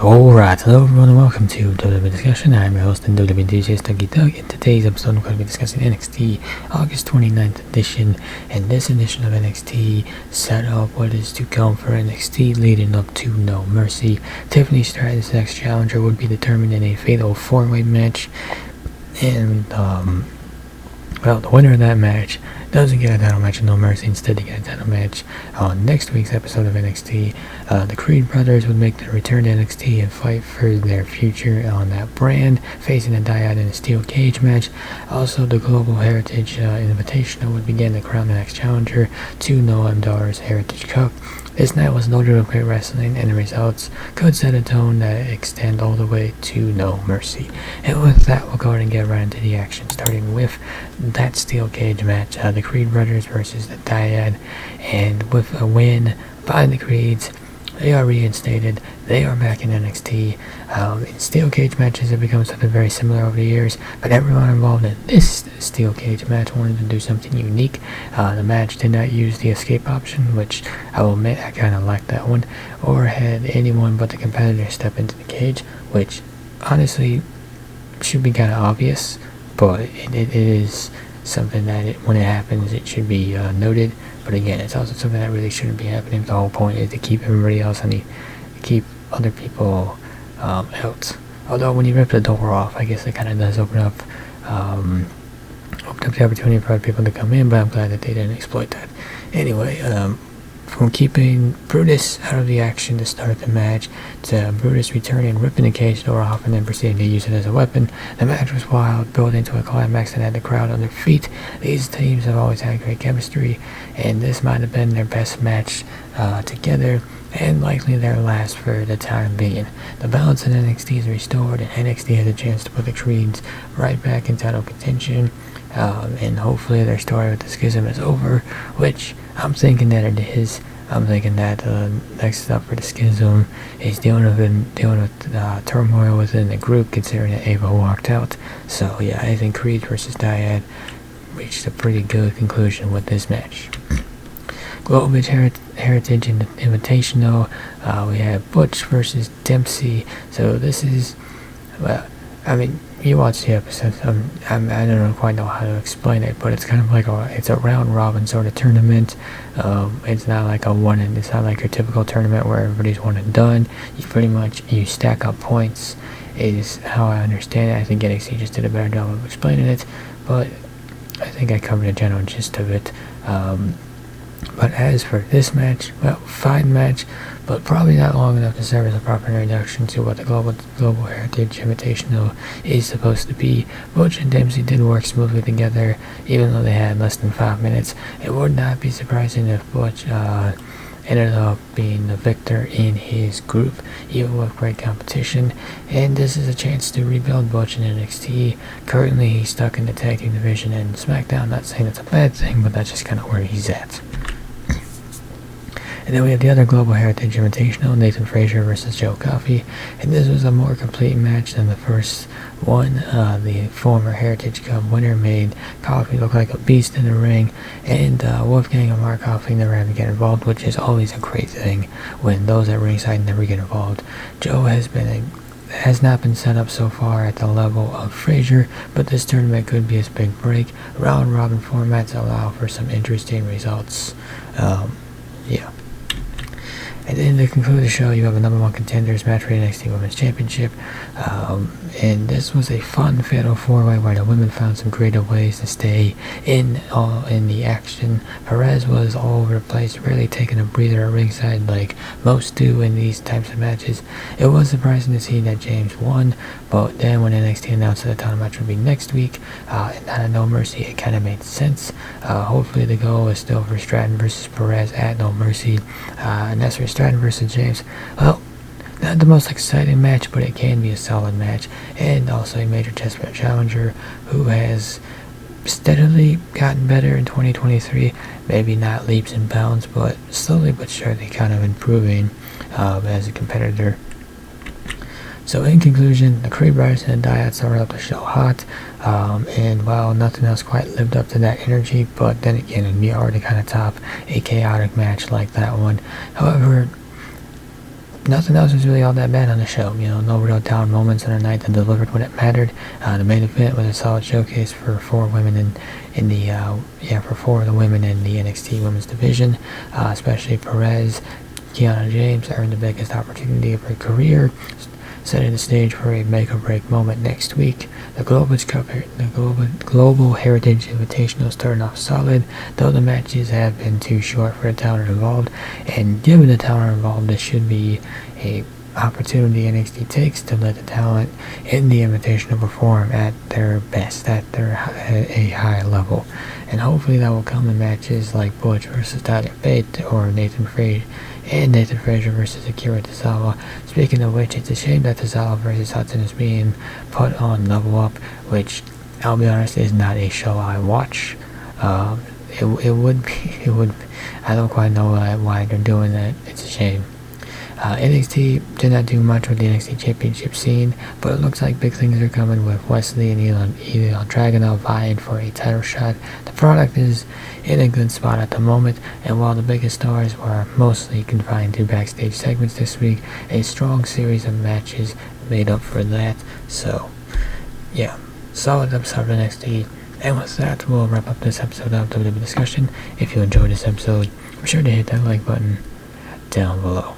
Alright, hello everyone and welcome to WWE Discussion. I'm your host and WWE DJ Stuggy Doug. In today's episode, we're going to be discussing NXT August 29th edition. And this edition of NXT set up what is to come for NXT leading up to No Mercy. Tiffany Stratton's next challenger would be determined in a fatal 4-way match. And, the winner of that match doesn't get a title match in No Mercy. Instead, they get a title match on next week's episode of NXT. The Creed brothers would make their return to NXT and fight for their future on that brand, facing a dyad in a steel cage match. Also, the Global Heritage Invitational would begin to crown the next challenger to Noam Dar's Heritage Cup. This night was loaded with great wrestling, and the results could set a tone that extend all the way to No Mercy. And with that, we'll go ahead and get right into the action, starting with that steel cage match, the Creed brothers versus the Dyad. And with a win by the Creeds, they are reinstated. They are back in NXT. In steel cage matches have become something very similar over the years, but everyone involved in this steel cage match wanted to do something unique. The match did not use the escape option, which I will admit I kind of liked that one, or had anyone but the competitor step into the cage, which honestly should be kind of obvious, but it is something that when it happens it should be noted. But again, it's also something that really shouldn't be happening. The whole point is to keep everybody else and keep other people out. Although when you rip the door off, I guess it kind of does open up the opportunity for other people to come in, but I'm glad that they didn't exploit that. Anyway, from keeping Brutus out of the action to start the match, to Brutus returning, ripping the cage door off, and then proceeding to use it as a weapon. The match was wild, building to a climax that had the crowd on their feet. These teams have always had great chemistry, and this might have been their best match together, and likely their last for the time being. The balance in NXT is restored, and NXT has a chance to put the Creeds right back in title contention. And hopefully their story with the schism is over, which I'm thinking that it is. I'm thinking that next step for the schism is dealing with turmoil within the group, considering that Ava walked out. So yeah, I think Creed versus Dyad reached a pretty good conclusion with this match. Global Heritage Invitational, we have Butch versus Dempsey. So this is, you watch the episode. I don't quite know how to explain it, but it's kind of like it's a round robin sort of tournament. It's not like it's not like your typical tournament where everybody's one and done. You stack up points, is how I understand it. I think NXT just did a better job of explaining it, but I think I covered the general gist of it. But as for this match, fine match, but probably not long enough to serve as a proper introduction to what the Global Heritage Invitational is supposed to be. Butch and Dempsey did work smoothly together, even though they had less than 5 minutes. It would not be surprising if Butch ended up being the victor in his group, even with great competition. And this is a chance to rebuild Butch in NXT. Currently, he's stuck in the tag team division in SmackDown. Not saying it's a bad thing, but that's just kind of where he's at. And then we have the other Global Heritage Invitational, Nathan Frazier versus Joe Coffey. And this was a more complete match than the first one. The former Heritage Cup winner made Coffey look like a beast in the ring. And Wolfgang and Mark Coffey never had to get involved, which is always a great thing when those at ringside never get involved. Joe has not been set up so far at the level of Frazier, but this tournament could be his big break. Round robin formats allow for some interesting results. Yeah. And then to conclude the show, you have a number 1 contenders match for the NXT Women's Championship. And this was a fun fatal 4-way where the women found some creative ways to stay in the action. Perez was all over the place, really taking a breather at ringside like most do in these types of matches. It was surprising to see that James won, but then when NXT announced that the title match would be next week, and not a No Mercy, it kind of made sense. Hopefully the goal is still for Stratton versus Perez at No Mercy. And that's for Stratton versus James. Well, not the most exciting match, but it can be a solid match, and also a major test for a challenger who has steadily gotten better in 2023. Maybe not leaps and bounds, but slowly but surely kind of improving as a competitor. So in conclusion, the Creed brothers and the Dyad started up the show hot, and while nothing else quite lived up to that energy, but then again, it'd be hard to kind of top a chaotic match like that one. However, nothing else was really all that bad on the show. No real down moments on the night that delivered when it mattered. The main event was a solid showcase for four women for four of the women in the NXT women's division, especially Perez. Kiana James earned the biggest opportunity of her career, setting the stage for a make-or-break moment next week. The Global Heritage Invitational starting off solid, though the matches have been too short for the talent involved, and given the talent involved, this should be a opportunity NXT takes to let the talent in the Invitational perform at their best, at a high level. And hopefully that will come in matches like Butch versus Tyler Bate or Nathan Frazier versus Akira Tozawa. Speaking of which, it's a shame that Tozawa versus Hudson is being put on Level Up, which, I'll be honest, is not a show I watch. It would be, I don't quite know why they're doing that. It's a shame. NXT did not do much with the NXT Championship scene, but it looks like big things are coming with Wesley and Ilya Dragunov vying for a title shot. The product is in a good spot at the moment, and while the biggest stars were mostly confined to backstage segments this week, a strong series of matches made up for that. So, yeah, solid episode of NXT. And with that, we'll wrap up this episode of WWE Discussion. If you enjoyed this episode, be sure to hit that like button down below.